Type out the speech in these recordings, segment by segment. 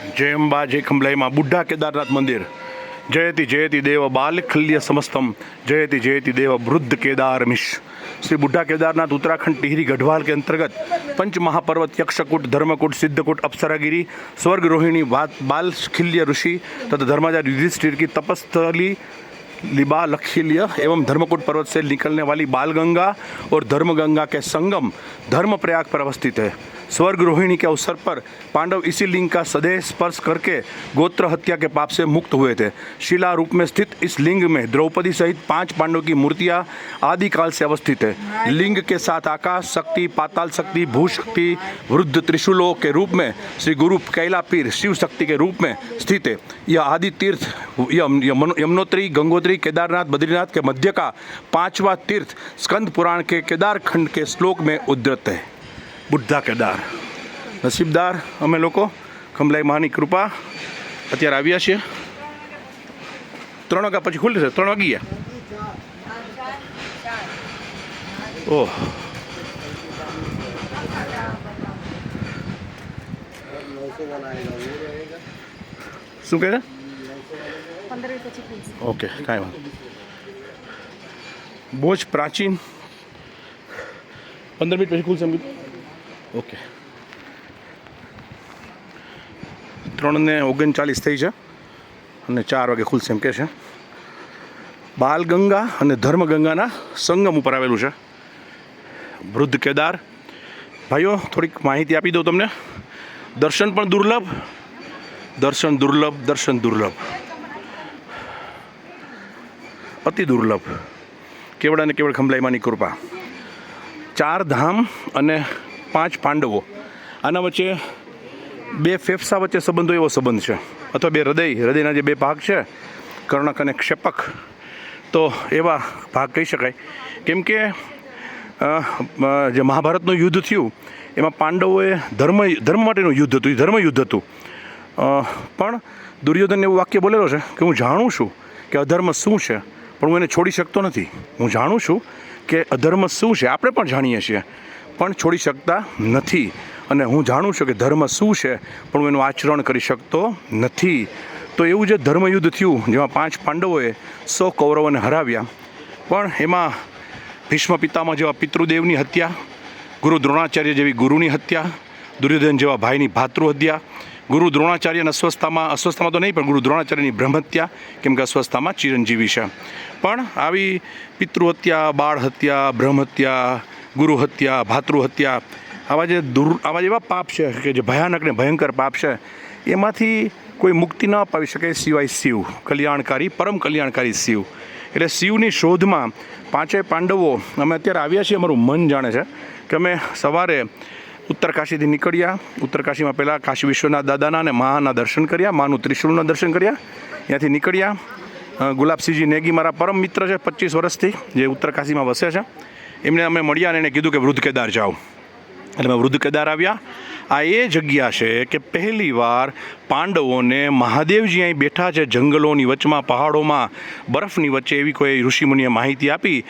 जय अंबा जय खंभलाई माँ बुढ़ा केदारनाथ मंदिर जयति देव बाल खल्य समस्तम जयति देव वृद्ध केदार मिश। श्री बुढ़ा केदारनाथ उत्तराखंड टिहरी गढ़वाल के अंतर्गत पंच महापर्वत यक्षकूट धर्मकूट सिद्धकूट अप्सरागिरी स्वर्ग रोहिणी बाल खिल्य ऋषि तथा धर्माचार्य युधिष्ठिर की तपस्थली लिबा लखिल्य एवं धर्मकूट पर्वत से निकलने वाली बाल गंगा और धर्म गंगा के संगम धर्म प्रयाग पर अवस्थित है। स्वर्ग रोहिणी के अवसर पर पांडव इसी लिंग का सदैव स्पर्श करके गोत्र हत्या के पाप से मुक्त हुए थे। शिला रूप में स्थित इस लिंग में द्रौपदी सहित 5 पांडवों की मूर्तियां आदिकाल से अवस्थित है। लिंग के साथ आकाश शक्ति पाताल शक्ति भूशक्ति वृद्ध त्रिशूलों के रूप में श्री गुरु कैलापीर शिव शक्ति के रूप में स्थित है। यह आदि तीर्थ यमुनोत्री गंगोत्री केदारनाथ बद्रीनाथ के मध्य का 5वां तीर्थ स्कंद पुराण के केदार खंड के श्लोक में उद्धृत है। बुढ़ा केदार नसीबदार अमे लोग खंभलाई मानी कृपा अत्यारे आव्या छीए। 3 वाग्या पछी खुली जशे। 3 वागी गया। ओह शू कहे 15 પછી ખુલશે। ओके कांई वांधो बहुत प्राचीन 15 मिनिट પછી खुलશે एम कीधुं। ओके 3:39 થઈ છે અને 4 વાગે ખુલશે એમ કહે છે। બાલગંગા અને ધર્મગંગાના સંગમ ઉપર આવેલું છે વૃદ્ધ કેદાર। ભાઈઓ થોડીક માહિતી આપી દઉં તમને। દર્શન પણ દુર્લભ દર્શન દુર્લભ દર્શન દુર્લભ અતિ દુર્લભ કેવળ અને કેવળ ખંભલાઈ માની કૃપા। 4 ધામ અને 5 પાંડવો આના વચ્ચે 2 ફેફસા વચ્ચે સંબંધો એવો સંબંધ છે અથવા 2 હૃદયના જે 2 ભાગ છે કર્ણક અને ક્ષેપક તો એવા ભાગ કહી શકાય। કેમ કે જે મહાભારતનું યુદ્ધ થયું એમાં પાંડવોએ ધર્મ માટેનું યુદ્ધ હતું, એ ધર્મ યુદ્ધ હતું। પણ દુર્યોધન એવું વાક્ય બોલેલો છે કે હું જાણું છું કે અધર્મ શું છે પણ હું એને છોડી શકતો નથી। હું જાણું છું કે અધર્મ શું છે, આપણે પણ જાણીએ છીએ પણ છોડી શકતા નથી। અને હું જાણું છું કે ધર્મ શું છે પણ હું એનું આચરણ કરી શકતો નથી। તો એવું જે ધર્મયુદ્ધ થયું જેમાં 5 પાંડવોએ 100 કૌરવોને હરાવ્યા, પણ એમાં ભીષ્મ પિતામહ જેવા પિતૃદેવની હત્યા, ગુરુ દ્રોણાચાર્ય જેવી ગુરુની હત્યા, દુર્યોધન જેવા ભાઈની ભાતૃ હત્યા, ગુરુ દ્રોણાચાર્યના અસ્વસ્થામાં તો નહીં પણ ગુરુ દ્રોણાચાર્યની બ્રહ્મહત્યા, કેમ કે અસ્વસ્થામાં ચિરંજીવી છે। પણ આવી પિતૃહત્યા બાળ હત્યા બ્રહ્મહત્યા ગુરુ હત્યા ભાતૃ હત્યા આવા જેવા પાપ છે કે જે ભયાનક ને ભયંકર પાપ છે એમાંથી કોઈ મુક્તિ ન અપાવી શકે સિવાય શિવ કલ્યાણકારી પરમ કલ્યાણકારી શિવ। એટલે શિવની શોધમાં 5 પાંડવો અમે અત્યારે આવ્યા છીએ। અમારું મન જાણે છે કે અમે સવારે ઉત્તરકાશીથી નીકળ્યા। ઉત્તરકાશીમાં પહેલાં કાશી વિશ્વનાથ દાદાના અને માના દર્શન કર્યા, માનું ત્રિશુળના દર્શન કર્યા। ત્યાંથી નીકળ્યા। ગુલાબસિંહજી નેગી મારા પરમ મિત્ર છે 25 વર્ષથી, જે ઉત્તરકાશીમાં વસે છે। એમને અમે મળ્યા અને એને કીધું કે વૃદ્ધ કેદાર જાઓ, એટલે અમે વૃદ્ધ કેદાર આવ્યા। આ એ જગ્યા છે કે પહેલી વાર પાંડવોને મહાદેવજી અહીં બેઠા છે જંગલોની વચમાં પહાડોમાં બરફની વચ્ચે એવી કોઈ ઋષિમુનિએ માહિતી આપી।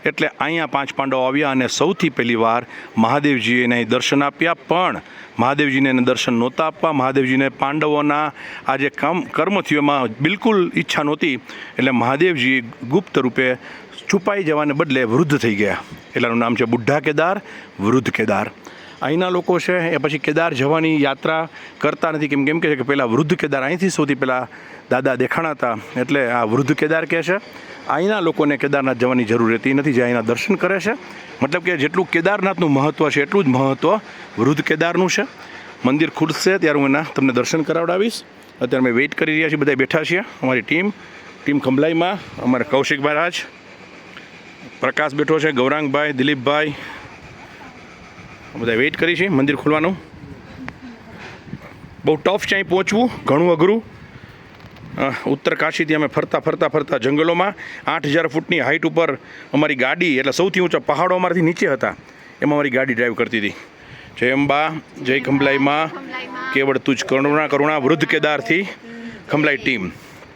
એટલે અહીંયા 5 પાંડવો આવ્યા અને સૌથી પહેલી વાર મહાદેવજીએ એને દર્શન આપ્યા। પણ મહાદેવજીને એને દર્શન નહોતા આપવા। મહાદેવજીને પાંડવોના આ જે કર્મ થયું એમાં બિલકુલ ઈચ્છા નહોતી, એટલે મહાદેવજી ગુપ્ત રૂપે છુપાઈ જવાને બદલે વૃદ્ધ થઈ ગયા। એટલાનું નામ છે બુઢા કેદાર વૃદ્ધ કેદાર। અહીંના લોકો છે એ પછી કેદાર જવાની યાત્રા કરતા નથી, કેમ કે છે કે પહેલાં વૃદ્ધ કેદાર અહીંથી સૌથી પહેલાં દાદા દેખાણા હતા, એટલે આ વૃદ્ધ કેદાર કહે છે। અહીંના લોકોને કેદારનાથ જવાની જરૂર રહેતી નથી, જે અહીંના દર્શન કરે છે। મતલબ કે જેટલું કેદારનાથનું મહત્ત્વ છે એટલું જ મહત્ત્વ વૃદ્ધ કેદારનું છે। મંદિર ખુલશે ત્યારે હું એના તમને દર્શન કરાવડાવીશ। અત્યારે અમે વેઇટ કરી રહ્યા છીએ, બધા બેઠા છીએ। અમારી ટીમ ખંભલાઈમાં અમારા કૌશિકભાઈ રાજ, પ્રકાશ બેઠો છે, ગૌરાંગભાઈ, દિલીપભાઈ, બધા વેઇટ કરી છે મંદિર ખુલવાનું। બહુ ટફ છે અહીં પહોંચવું, ઘણું અઘરું। ઉત્તરકાશીથી અમે ફરતા જંગલોમાં 8000 ફૂટની હાઇટ ઉપર અમારી ગાડી, એટલે સૌથી ઊંચા પહાડો અમારાથી નીચે હતા, એમાં અમારી ગાડી ડ્રાઈવ કરતી હતી। જય અંબા જય ખંભલાઈમાં કેવળ તુજ કરુણા વૃદ્ધ કેદારથી ખંભલાઈ ટીમ।